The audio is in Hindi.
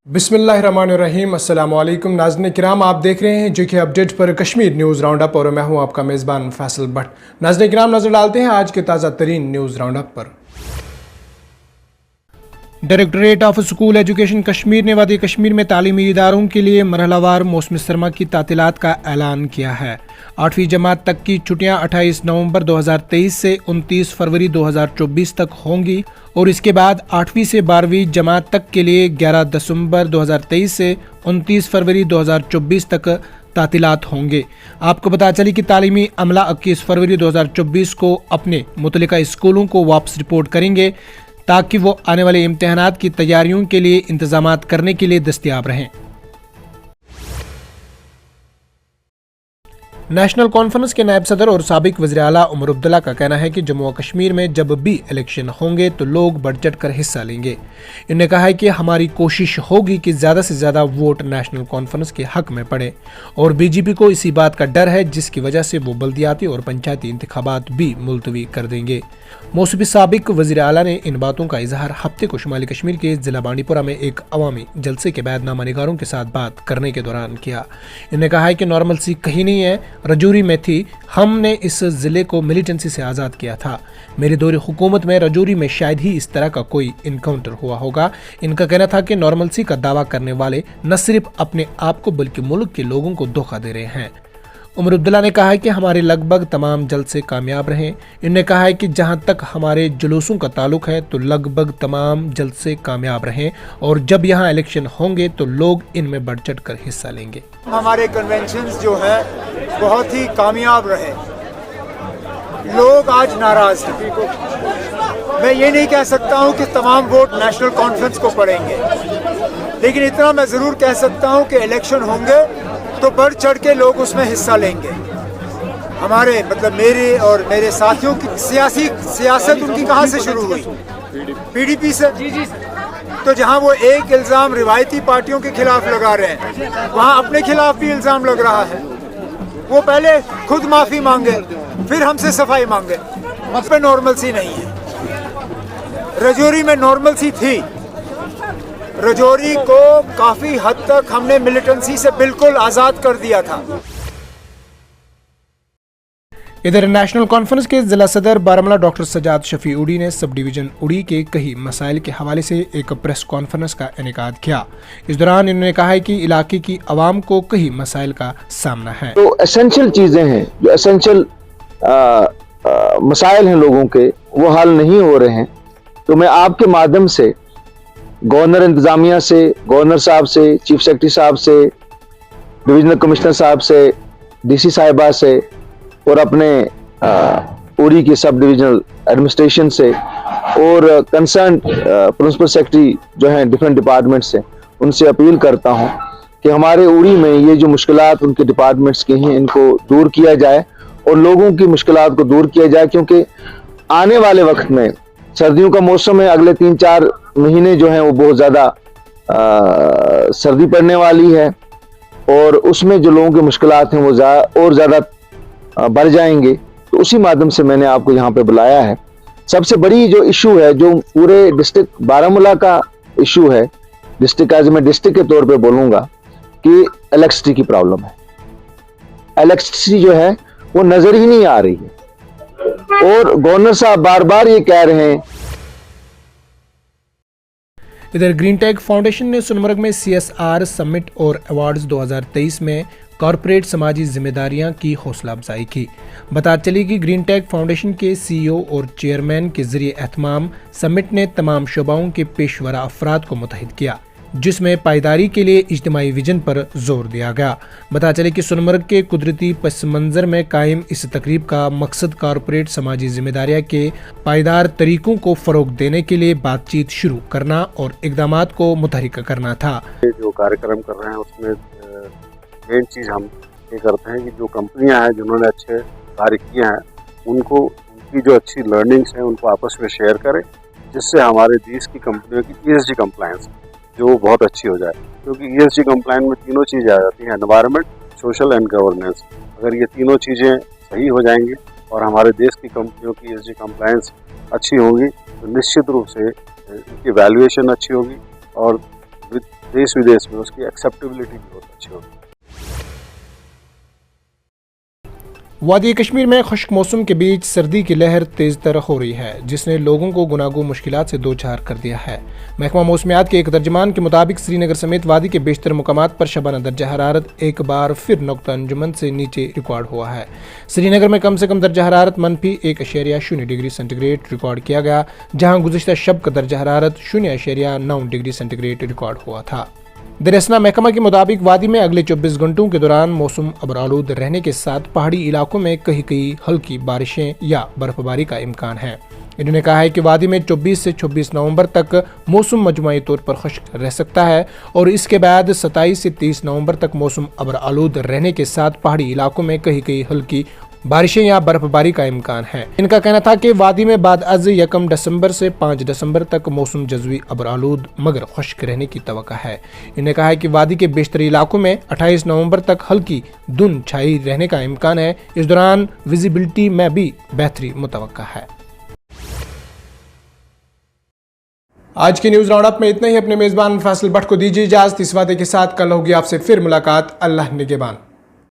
बिस्मिल्लाहिर्रहमानिर्रहीम अस्सलाम वालेकुम नाज़रीन किराम, आप देख रहे हैं JK अपडेट पर कश्मीर न्यूज़ राउंड अप और मैं हूं आपका मेज़बान फैसल भट्ट। नाज़रीन किराम, नजर डालते हैं आज के ताज़ा तरीन न्यूज़ राउंड अप पर। Directorate of school education Kashmir ने वादी कश्मीर में तालीमी इदारों के लिए मरहलावार मौसम सरमा की तातीलात का ऐलान किया है। 8वीं जमात तक की छुट्टियां 28 नवंबर 2023 से 29 फरवरी 2024 तक होंगी और इसके बाद 8वीं से 12वीं जमात तक के लिए 11 दिसंबर 2023 से 29 फरवरी 2024 तक तातीलात होंगे। आपको बता चली कि तालीमी अमला 21 फरवरी 2024 को अपने मुतल्लिका स्कूलों को वापस रिपोर्ट करेंगे ताकि वो आने वाले इम्तिहानात की तैयारियों के लिए इंतजामात करने के लिए दस्तयाब रहें। नेशनल कॉन्फ्रेंस के नायब सदर और साबिक वज़ीर आला उमर अब्दुल्ला का कहना है कि जम्मू व कश्मीर में जब भी इलेक्शन होंगे तो लोग बढ़ चढ़ कर हिस्सा लेंगे। इन्होंने कहा है कि हमारी कोशिश होगी कि ज़्यादा से ज़्यादा वोट नेशनल कॉन्फ्रेंस के हक में पड़े और बीजेपी को इसी बात का डर है जिसकी वजह से वो बल्दियाती और पंचायती इंतखाबात भी मुलतवी कर देंगे। मौसूमी साबिक वज़ीर आला ने इन बातों का इजहार हफ्ते को शुमाली कश्मीर के जिला बांडीपुरा में एक अवामी जलसे के बाद नामानिगारों के साथ बात करने के दौरान किया। इन्होंने कहा है कि नॉर्मल सी कहीं नहीं है, रजौरी में थी, हमने इस जिले को मिलिटेंसी से आज़ाद किया था। मेरे दौरे हुकूमत में रजौरी में शायद ही इस तरह का कोई इनकाउंटर हुआ होगा। इनका कहना था कि नॉर्मलसी का दावा करने वाले न सिर्फ अपने आप को बल्कि मुल्क के लोगों को धोखा दे रहे हैं। उमर अब्दुल्ला ने कहा है कि हमारे लगभग तमाम जलसे कामयाब रहे। इन्होंने कहा है कि जहां तक हमारे जुलूसों का ताल्लुक है तो लगभग तमाम जलसे कामयाब रहे और जब यहां इलेक्शन होंगे तो लोग इनमें बढ़ चढ़ कर हिस्सा लेंगे। हमारे कन्वेंशंस जो है बहुत ही कामयाब रहे। लोग आज नाराज हैं। मैं ये नहीं कह सकता हूं कि तमाम वोट नेशनल कॉन्फ्रेंस को पड़ेंगे, लेकिन इतना मैं जरूर कह सकता हूं कि इलेक्शन होंगे तो बढ़ चढ़ के लोग उसमें हिस्सा लेंगे। हमारे मतलब मेरे और मेरे साथियों की सियासत उनकी कहाँ से शुरू हुई? PDP से। तो जहाँ वो एक इल्ज़ाम रिवायती पार्टियों के खिलाफ लगा रहे हैं, वहाँ अपने खिलाफ भी इल्ज़ाम लग रहा है। वो पहले खुद माफ़ी मांगे फिर हमसे सफाई मांगे। अब पे नॉर्मलसी नहीं है। रजौरी में नॉर्मलसी थी। रजौरी को काफी हद तक हमने मिलिटेंसी से बिल्कुल आजाद कर दिया था। इधर नेशनल कॉन्फ्रेंस के जिला सदर बारामूला डॉक्टर सजाद शफी उड़ी ने सब डिवीजन उड़ी के कई मसाइल के हवाले से एक प्रेस कॉन्फ्रेंस का इनेकाद किया। इस दौरान इन्होंने कहा है कि इलाके की आवाम को कई मसाइल का सामना है। तो एसेंशियल चीजें हैं, जो एसेंशियल मसाइल हैं लोगों के, वो हल नहीं हो रहे हैं। तो मैं आपके माध्यम से गवर्नर इंतजामिया से, गवर्नर साहब से, चीफ सेक्रेटरी साहब से, डिविजनल कमिश्नर साहब से, DC साहिबा से और अपने उड़ी की सब डिविजनल एडमिनिस्ट्रेशन से और कंसर्न प्रिंसिपल सेक्रेटरी जो हैं डिफरेंट डिपार्टमेंट से, उनसे अपील करता हूं कि हमारे उड़ी में ये जो मुश्किलात उनके डिपार्टमेंट्स की हैं इनको दूर किया जाए और लोगों की मुश्किलात को दूर किया जाए, क्योंकि आने वाले वक्त में सर्दियों का मौसम है। अगले 3-4 महीने जो हैं वो बहुत ज़्यादा सर्दी पड़ने वाली है और उसमें जो लोगों की मुश्किलात हैं वो और ज़्यादा बढ़ जाएंगे। तो उसी माध्यम से मैंने आपको यहाँ पे बुलाया है। सबसे बड़ी जो इशू है, जो पूरे डिस्ट्रिक्ट बारामूला का इशू है, डिस्ट्रिक्ट आज मैं डिस्ट्रिक्ट के तौर पे बोलूँगा कि इलेक्ट्रिसिटी की प्रॉब्लम है। इलेक्ट्रिसिटी जो है वो नज़र ही नहीं आ रही है और गवर्नर साहब बार बार ये कह रहे हैं। इधर ग्रीन टेक फाउंडेशन ने सोनमर्ग में CSR समिट और अवार्ड्स 2023 में कॉरपोरेट समाजी जिम्मेदारियां की हौसला अफजाई की। बता चली कि ग्रीन टेक फाउंडेशन के CEO और चेयरमैन के जरिए एहतमाम समिट ने तमाम शोबाओं के पेशवरा अफराद को मुतहिद किया, जिसमें पायदारी के लिए इज्तिमाई विजन पर जोर दिया गया। बता चले कि सोनमर्ग के कुदरती पस मंजर में कायम इस तकरीब का मकसद कॉरपोरेट समाजी जिम्मेदारियां के पायदार तरीकों को फरोग देने के लिए बातचीत शुरू करना और इकदामात को मुतहरिक करना था। जो कार्यक्रम कर रहे हैं उसमें मेन चीज़ हम ये करते हैं कि जो कंपनियां हैं जिन्होंने अच्छे कार्य किए हैं उनको उनकी जो अच्छी लर्निंग्स हैं उनको आपस में शेयर करें, जिससे हमारे देश की कंपनियों की ESG कंप्लायंस जो बहुत अच्छी हो जाए। क्योंकि ESG कंप्लायंस में तीनों चीज़ें आ जाती हैं, एनवायरनमेंट, सोशल एंड गवर्नेंस। अगर ये तीनों चीज़ें सही हो जाएंगी और हमारे देश की कंपनियों की ESG कंप्लायंस अच्छी होगी तो निश्चित रूप से इनकी वैल्यूएशन अच्छी होगी और देश विदेश में उसकी एक्सेप्टेबिलिटी भी बहुत अच्छी होगी। वादी कश्मीर में खुश्क मौसम के बीच सर्दी की लहर तेज तर हो रही है, जिसने लोगों को गुनागो मुश्किलात से दो चार कर दिया है। महकमा मौसमियात के एक तर्जमान के मुताबिक श्रीनगर समेत वादी के बेशतर मुकामात पर शबाना दर्जा हरारत एक बार फिर नुक्ता अंजुमन से नीचे रिकॉर्ड हुआ है। श्रीनगर में कम से कम दर्जा हरारत -1.0 डिग्री सेंटीग्रेड रिकॉर्ड किया गया, जहाँ गुज़िश्ता शब का दर्जा हरारत 0.9 डिग्री सेंटीग्रेड रिकॉर्ड हुआ था। दरअसल महकमा के मुताबिक वादी में अगले 24 घंटों के दौरान मौसम अबरालूद रहने के साथ पहाड़ी इलाकों में कहीं कहीं हल्की बारिशें या बर्फबारी का इम्कान है। इन्होंने कहा है कि वादी में 24 से 26 नवंबर तक मौसम मजमूई तौर पर खुश्क रह सकता है और इसके बाद 27 से 30 नवंबर तक मौसम अबरालूद रहने के साथ पहाड़ी इलाकों में कहीं कहीं हल्की बारिशें या बर्फबारी का इम्कान है। इनका कहना था कि वादी में बाद अज 1 दिसंबर से 5 दिसंबर तक मौसम जज़वी अबरालूद मगर खुश्क रहने की तवक्का है। इन्होंने कहा है कि वादी के बेशतर इलाकों में 28 नवंबर तक हल्की धुंध छाई रहने का इम्कान है। इस दौरान विजिबिलिटी में भी बेहतरी मुतवक्का है। आज की न्यूज राउंड अप में इतना ही। अपने मेजबान फैसल भट्ट को दीजिए इजाजत। इस वादे के साथ कल होगी आपसे फिर मुलाकात। अल्लाह निगहबान।